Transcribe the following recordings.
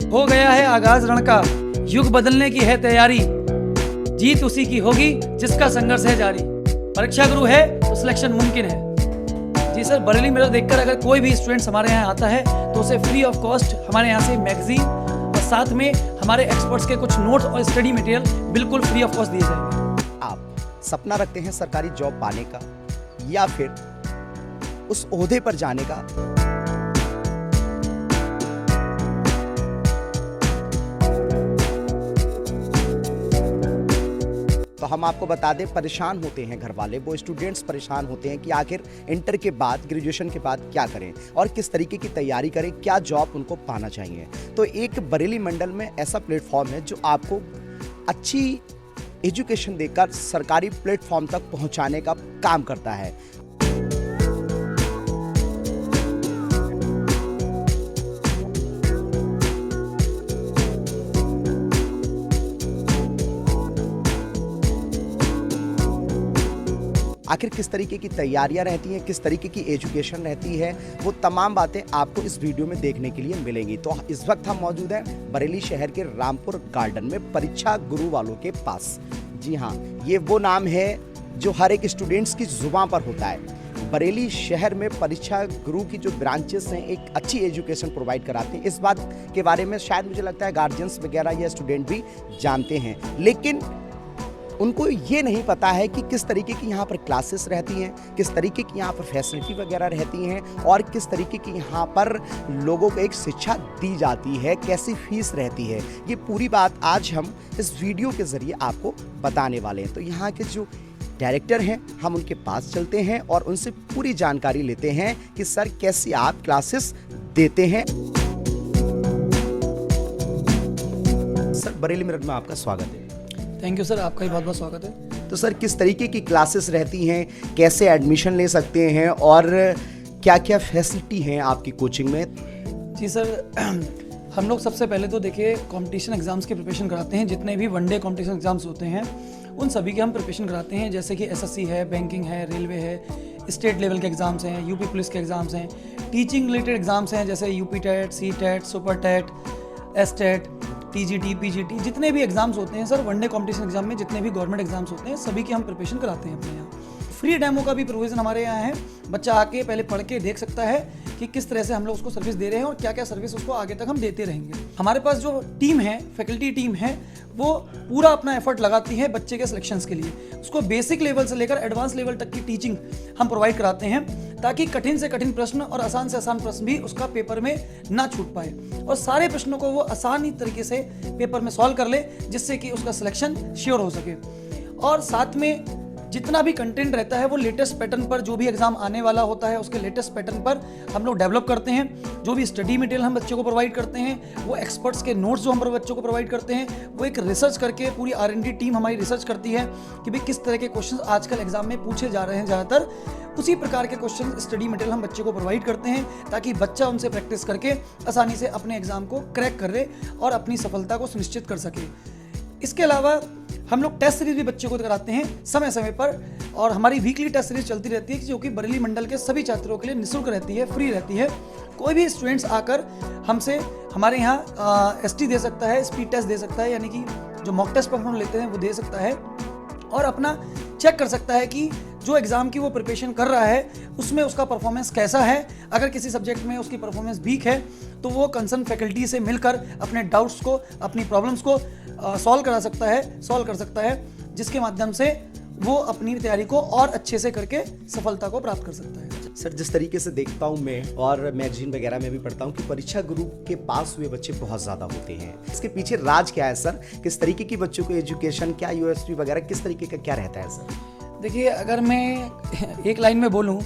हो गया है आगाज रण का, युग बदलने की है तैयारी, जीत उसी की होगी जिसका संघर्ष है जारी। परीक्षा गुरु है तो सिलेक्शन मुमकिन है। जी सर, बरेली मेरा देखकर अगर कोई भी स्टूडेंट्स हमारे यहाँ आता है तो उसे फ्री ऑफ कॉस्ट हमारे यहाँ से मैगजीन और साथ में हमारे एक्सपर्ट्स के कुछ नोट्स और स्टडी मटेरियल बिल्कुल फ्री ऑफ कॉस्ट दिए जाएंगे। आप सपना रखते हैं सरकारी जॉब पाने का या फिर उस ओहदे पर जाने का? तो हम आपको बता दें, परेशान होते हैं घर वाले, वो स्टूडेंट्स परेशान होते हैं कि आखिर इंटर के बाद, ग्रेजुएशन के बाद क्या करें और किस तरीके की तैयारी करें, क्या जॉब उनको पाना चाहिए। तो एक बरेली मंडल में ऐसा प्लेटफॉर्म है जो आपको अच्छी एजुकेशन देकर सरकारी प्लेटफॉर्म तक पहुंचाने का काम करता है। आखिर किस तरीके की तैयारियां रहती हैं, किस तरीके की एजुकेशन रहती है, वो तमाम बातें आपको इस वीडियो में देखने के लिए मिलेंगी। तो इस वक्त हम मौजूद हैं बरेली शहर के रामपुर गार्डन में, परीक्षा गुरु वालों के पास। जी हाँ, ये वो नाम है जो हर एक स्टूडेंट्स की जुबान पर होता है। बरेली शहर में परीक्षा गुरु की जो ब्रांचेस हैं एक अच्छी एजुकेशन प्रोवाइड कराते हैं। इस बात के बारे में शायद मुझे लगता है गार्जियंस वगैरह या स्टूडेंट भी जानते हैं, लेकिन उनको ये नहीं पता है कि किस तरीके की यहाँ पर क्लासेस रहती हैं, किस तरीके की यहाँ पर फैसिलिटी वगैरह रहती हैं और किस तरीके की यहाँ पर लोगों को एक शिक्षा दी जाती है, कैसी फीस रहती है। ये पूरी बात आज हम इस वीडियो के ज़रिए आपको बताने वाले हैं। तो यहाँ के जो डायरेक्टर हैं, हम उनके पास चलते हैं और उनसे पूरी जानकारी लेते हैं कि सर कैसी आप क्लासेस देते हैं। सर, बरेली मेरठ में आपका स्वागत है। थैंक यू सर, आपका भी बहुत बहुत स्वागत है। तो सर, किस तरीके की क्लासेस रहती हैं, कैसे एडमिशन ले सकते हैं और क्या क्या फैसिलिटी हैं आपकी कोचिंग में? जी सर, हम लोग सबसे पहले तो देखिए कंपटीशन एग्जाम्स की प्रिपरेशन कराते हैं। जितने भी वनडे कंपटीशन एग्जाम्स होते हैं उन सभी के हम प्रिपरेशन कराते हैं, जैसे कि एसएससी है, बैंकिंग है, रेलवे है, स्टेट लेवल के एग्ज़ाम्स हैं, यूपी पुलिस के एग्ज़ाम्स हैं, टीचिंग रिलेटेड एग्ज़ाम्स हैं जैसे UP TET, C TET, super TET, S TET, TGT, PGT, जितने भी एग्जाम्स होते हैं सर, वनडे कंपटीशन एग्जाम में जितने भी गवर्नमेंट एग्जाम्स होते हैं सभी की हम प्रिपरेशन कराते हैं अपने यहाँ। फ्री डेमो का भी प्रोविज़न हमारे यहाँ है। बच्चा आके पहले पढ़ के देख सकता है कि किस तरह से हम लोग उसको सर्विस दे रहे हैं और क्या क्या सर्विस उसको आगे तक हम देते रहेंगे। हमारे पास जो टीम है, फैकल्टी टीम है, वो पूरा अपना एफर्ट लगाती है बच्चे के सिलेक्शंस के लिए। उसको बेसिक लेवल से लेकर एडवांस लेवल तक की टीचिंग हम प्रोवाइड कराते हैं ताकि कठिन से कठिन प्रश्न और आसान से आसान प्रश्न भी उसका पेपर में ना छूट पाए और सारे प्रश्नों को वो आसानी तरीके से पेपर में सॉल्व कर ले, जिससे कि उसका सिलेक्शन श्योर हो सके। और साथ में जितना भी कंटेंट रहता है वो लेटेस्ट पैटर्न पर, जो भी एग्जाम आने वाला होता है उसके लेटेस्ट पैटर्न पर हम लोग डेवलप करते हैं। जो भी स्टडी मटेरियल हम बच्चों को प्रोवाइड करते हैं, वो एक्सपर्ट्स के नोट्स जो हम बच्चों को प्रोवाइड करते हैं, वो एक रिसर्च करके पूरी R&D टीम हमारी रिसर्च करती है कि भाई किस तरह के क्वेश्चन आजकल एग्जाम में पूछे जा रहे हैं ज़्यादातर, उसी प्रकार के क्वेश्चन स्टडी मटेरियल हम बच्चे को प्रोवाइड करते हैं ताकि बच्चा उनसे प्रैक्टिस करके आसानी से अपने एग्जाम को क्रैक कर ले और अपनी सफलता को सुनिश्चित कर सके। इसके अलावा हम लोग टेस्ट सीरीज भी बच्चों को कराते हैं समय समय पर, और हमारी वीकली टेस्ट सीरीज चलती रहती है जो कि बरेली मंडल के सभी छात्रों के लिए निःशुल्क रहती है, फ्री रहती है। कोई भी स्टूडेंट्स आकर हमसे हमारे यहाँ ST दे सकता है, स्पीड टेस्ट दे सकता है, यानी कि जो मॉक टेस्ट पर हम लेते हैं वो दे सकता है और अपना चेक कर सकता है कि जो एग्ज़ाम की वो प्रिपरेशन कर रहा है उसमें उसका परफॉर्मेंस कैसा है। अगर किसी सब्जेक्ट में उसकी परफॉर्मेंस वीक है तो वो कंसर्न फैकल्टी से मिलकर अपने डाउट्स को, अपनी प्रॉब्लम्स को सॉल्व कर सकता है, जिसके माध्यम से वो अपनी तैयारी को और अच्छे से करके सफलता को प्राप्त कर सकता है। सर, जिस तरीके से देखता हूँ मैं और मैगजीन वगैरह में भी पढ़ता हूँ कि परीक्षा गुरु के पास हुए बच्चे बहुत ज़्यादा होते हैं। इसके पीछे राज क्या है सर? किस तरीके की बच्चों को एजुकेशन, क्या USP वगैरह, किस तरीके का क्या रहता है सर? देखिए, अगर मैं एक लाइन में बोलूँ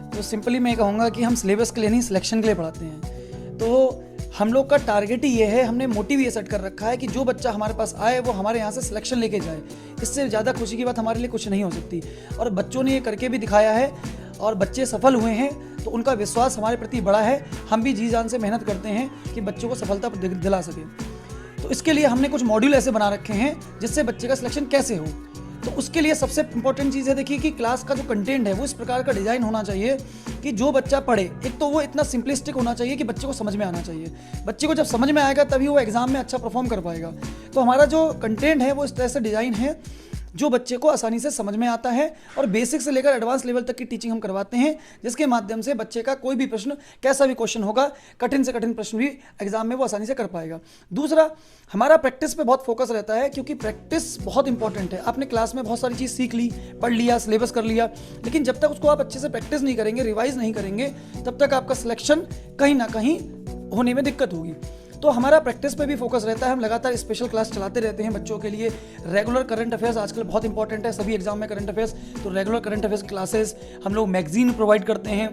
तो सिंपली मैं कहूँगा कि हम सिलेबस के लिए नहीं, सिलेक्शन के लिए पढ़ाते हैं। तो हम लोग का टारगेट ही ये है, हमने मोटिव ये सेट कर रखा है कि जो बच्चा हमारे पास आए वो हमारे यहाँ से सिलेक्शन लेके जाए। इससे ज़्यादा खुशी की बात हमारे लिए कुछ नहीं हो सकती और बच्चों ने ये करके भी दिखाया है और बच्चे सफल हुए हैं, तो उनका विश्वास हमारे प्रति बड़ा है। हम भी जी जान से मेहनत करते हैं कि बच्चों को सफलता दिला सके। तो इसके लिए हमने कुछ मॉड्यूल ऐसे बना रखे हैं जिससे बच्चे का सिलेक्शन कैसे हो। तो उसके लिए सबसे इंपॉर्टेंट चीज़ है देखिए कि क्लास का जो कंटेंट है वो इस प्रकार का डिज़ाइन होना चाहिए कि जो बच्चा पढ़े, एक तो वो इतना सिंपलिस्टिक होना चाहिए कि बच्चे को समझ में आना चाहिए। बच्चे को जब समझ में आएगा तभी वो एग्ज़ाम में अच्छा परफॉर्म कर पाएगा। तो हमारा जो कंटेंट है वो इस तरह से डिज़ाइन है जो बच्चे को आसानी से समझ में आता है, और बेसिक से लेकर एडवांस लेवल तक की टीचिंग हम करवाते हैं, जिसके माध्यम से बच्चे का कोई भी प्रश्न, कैसा भी क्वेश्चन होगा, कठिन से कठिन प्रश्न भी एग्जाम में वो आसानी से कर पाएगा। दूसरा, हमारा प्रैक्टिस पे बहुत फोकस रहता है, क्योंकि प्रैक्टिस बहुत इंपॉर्टेंट है। आपने क्लास में बहुत सारी चीज़ सीख ली, पढ़ लिया, सिलेबस कर लिया, लेकिन जब तक उसको आप अच्छे से प्रैक्टिस नहीं करेंगे, रिवाइज नहीं करेंगे, तब तक आपका सिलेक्शन कहीं ना कहीं होने में दिक्कत होगी। तो हमारा प्रैक्टिस पे भी फोकस रहता है। हम लगातार स्पेशल क्लास चलाते रहते हैं बच्चों के लिए। रेगुलर करंट अफेयर्स आजकल बहुत इंपॉर्टेंट है सभी एग्जाम में, करंट अफेयर्स, तो रेगुलर करंट अफेयर्स क्लासेस, हम लोग मैगजीन प्रोवाइड करते हैं,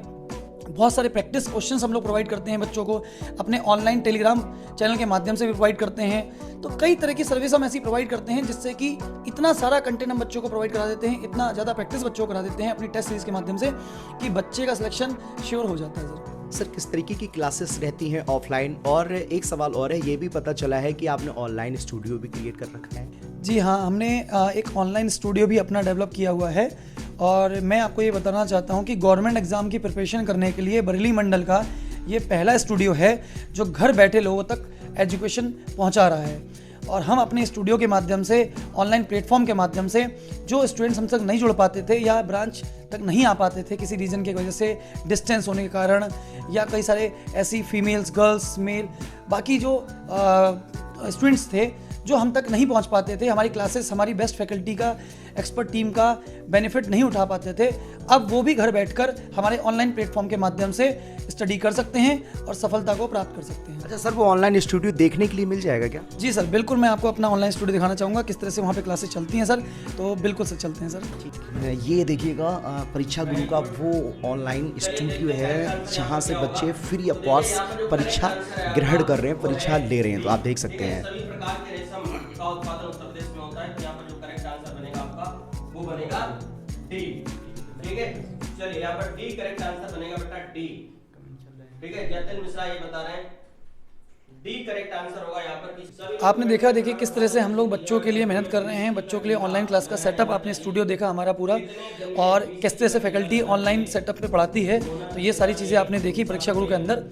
बहुत सारे प्रैक्टिस क्वेश्चंस हम लोग प्रोवाइड करते हैं बच्चों को, अपने ऑनलाइन टेलीग्राम चैनल के माध्यम से भी प्रोवाइड करते हैं। तो कई तरह की सर्विस हम ऐसी प्रोवाइड करते हैं जिससे कि इतना सारा कंटेंट हम बच्चों को प्रोवाइड करा देते हैं, इतना ज़्यादा प्रैक्टिस बच्चों को करा देते हैं अपनी टेस्ट सीरीज के माध्यम से, कि बच्चे का सिलेक्शन श्योर हो जाता है। सर किस तरीके की क्लासेस रहती हैं ऑफलाइन? और एक सवाल और है, ये भी पता चला है कि आपने ऑनलाइन स्टूडियो भी क्रिएट कर रखा है। जी हाँ, हमने एक ऑनलाइन स्टूडियो भी अपना डेवलप किया हुआ है, और मैं आपको ये बताना चाहता हूँ कि गवर्नमेंट एग्ज़ाम की प्रिपरेशन करने के लिए बरेली मंडल का ये पहला स्टूडियो है जो घर बैठे लोगों तक एजुकेशन पहुँचा रहा है। और हम अपने स्टूडियो के माध्यम से, ऑनलाइन प्लेटफॉर्म के माध्यम से, जो स्टूडेंट्स हम तक नहीं जुड़ पाते थे या ब्रांच तक नहीं आ पाते थे किसी रीज़न की वजह से, डिस्टेंस होने के कारण, या कई सारे ऐसी फीमेल्स, गर्ल्स, मेल, बाकी जो स्टूडेंट्स थे जो हम तक नहीं पहुंच पाते थे, हमारी क्लासेस, हमारी बेस्ट फैकल्टी का, एक्सपर्ट टीम का बेनिफिट नहीं उठा पाते थे, अब वो भी घर बैठकर हमारे ऑनलाइन प्लेटफॉर्म के माध्यम से स्टडी कर सकते हैं और सफलता को प्राप्त कर सकते हैं। अच्छा सर, वो ऑनलाइन स्टूडियो देखने के लिए मिल जाएगा क्या? जी सर, बिल्कुल, मैं आपको अपना ऑनलाइन स्टूडियो दिखाना चाहूँगा किस तरह से वहाँ पे क्लासेस चलती हैं सर, तो बिल्कुल सर चलते हैं सर। ये देखिएगा, परीक्षा गुरु का वो ऑनलाइन स्टूडियो है जहाँ से बच्चे फ्री ऑफ कॉस्ट परीक्षा ग्रहण कर रहे हैं, परीक्षा ले रहे हैं, तो आप देख सकते हैं। सभी प्रकार के रेशम का उत्पादन उत्तर प्रदेश में होता है। यहाँ पर जो करेक्ट आंसर बनेगा आपका वो बनेगा डी। ठीक है, चलिए यहाँ पर डी करेक्ट आंसर बनेगा बेटा, डी। ठीक है, जतिन मिश्रा ये बता रहे हैं डी करेक्ट आंसर होगा यहाँ पर। सभी आपने देखा, देखिए किस तरह से हम लोग बच्चों के लिए मेहनत कर रहे हैं, बच्चों के लिए ऑनलाइन क्लास का सेटअप, आपने स्टूडियो देखा हमारा पूरा, और किस तरह से फैकल्टी ऑनलाइन सेटअप पे पढ़ाती है, तो ये सारी चीज़ें आपने देखी परीक्षा गुरु के अंदर।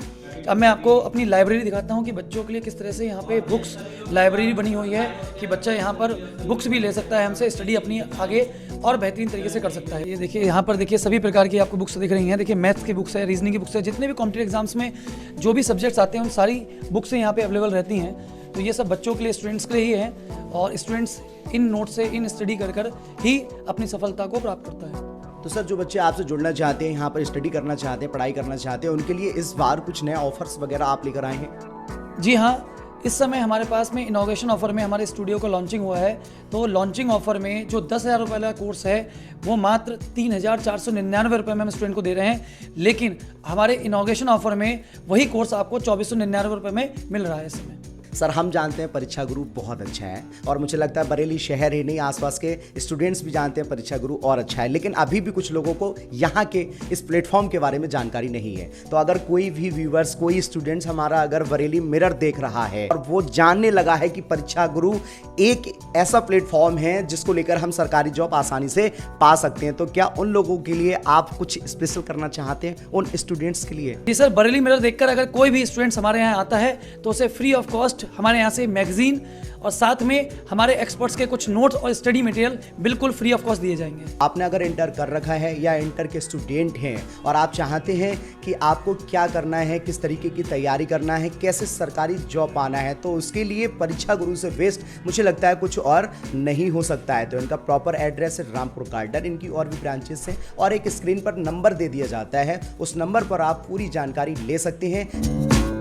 अब मैं आपको अपनी लाइब्रेरी दिखाता हूँ कि बच्चों के लिए किस तरह से यहाँ पे बुक्स लाइब्रेरी बनी हुई है, कि बच्चा यहाँ पर बुक्स भी ले सकता है हमसे, स्टडी अपनी आगे और बेहतरीन तरीके से कर सकता है। ये देखिए, यहाँ पर देखिए सभी प्रकार की आपको बुक्स दिख रही हैं। देखिए, मैथ्स की बुक्स है, रीजनिंग की बुक्स है, जितने भी कॉम्पिटिटिव एग्जाम्स में जो भी सब्जेक्ट्स आते हैं उन सारी बुक्स यहाँ पे अवेलेबल रहती हैं। तो ये सब बच्चों के लिए, स्टूडेंट्स के लिए ही है, और स्टूडेंट्स इन नोट से, इन स्टडी कर कर ही अपनी सफलता को प्राप्त करता है। तो सर, जो बच्चे आपसे जुड़ना चाहते हैं, यहाँ पर स्टडी करना चाहते हैं, पढ़ाई करना चाहते हैं, उनके लिए इस बार कुछ नए ऑफर्स वगैरह आप लेकर आए हैं? जी हाँ, इस समय हमारे पास में इनॉग्रेशन ऑफर में हमारे स्टूडियो का लॉन्चिंग हुआ है। तो लॉन्चिंग ऑफर में जो 10,000 रुपये वाला कोर्स है वो मात्र 3,499 रुपये में हम स्टूडेंट को दे रहे हैं, लेकिन हमारे इनॉग्रेशन ऑफर में वही कोर्स आपको 2,499 रुपये में मिल रहा है इस समय। सर, हम जानते हैं परीक्षा गुरु बहुत अच्छा है, और मुझे लगता है बरेली शहर ही नहीं, आसपास के स्टूडेंट्स भी जानते हैं परीक्षा गुरु और अच्छा है, लेकिन अभी भी कुछ लोगों को यहाँ के इस प्लेटफॉर्म के बारे में जानकारी नहीं है। तो अगर कोई भी व्यूवर्स, कोई स्टूडेंट्स हमारा अगर बरेली मिरर देख रहा है और वो जानने लगा है कि परीक्षा गुरु एक ऐसा प्लेटफॉर्म है जिसको लेकर हम सरकारी जॉब आसानी से पा सकते हैं, तो क्या उन लोगों के लिए आप कुछ स्पेशल करना चाहते हैं उन स्टूडेंट्स के लिए? जी सर, बरेली मिरर देखकर अगर कोई भी स्टूडेंट्स हमारे यहाँ आता है तो उसे फ्री ऑफ कॉस्ट हमारे यहाँ से मैगजीन और साथ में हमारे एक्सपर्ट्स के कुछ नोट्स और स्टडी मटेरियल बिल्कुल फ्री ऑफ कॉस्ट दिए जाएंगे। आपने अगर इंटर कर रखा है या इंटर के स्टूडेंट हैं और आप चाहते हैं कि आपको क्या करना है, किस तरीके की तैयारी करना है, कैसे सरकारी जॉब पाना है, तो उसके लिए परीक्षा गुरु से बेस्ट मुझे लगता है कुछ और नहीं हो सकता है। तो इनका प्रॉपर एड्रेस है रामपुर गार्डन, इनकी और भी ब्रांचेस हैं, और एक स्क्रीन पर नंबर दे दिया जाता है, उस नंबर पर आप पूरी जानकारी ले सकते हैं।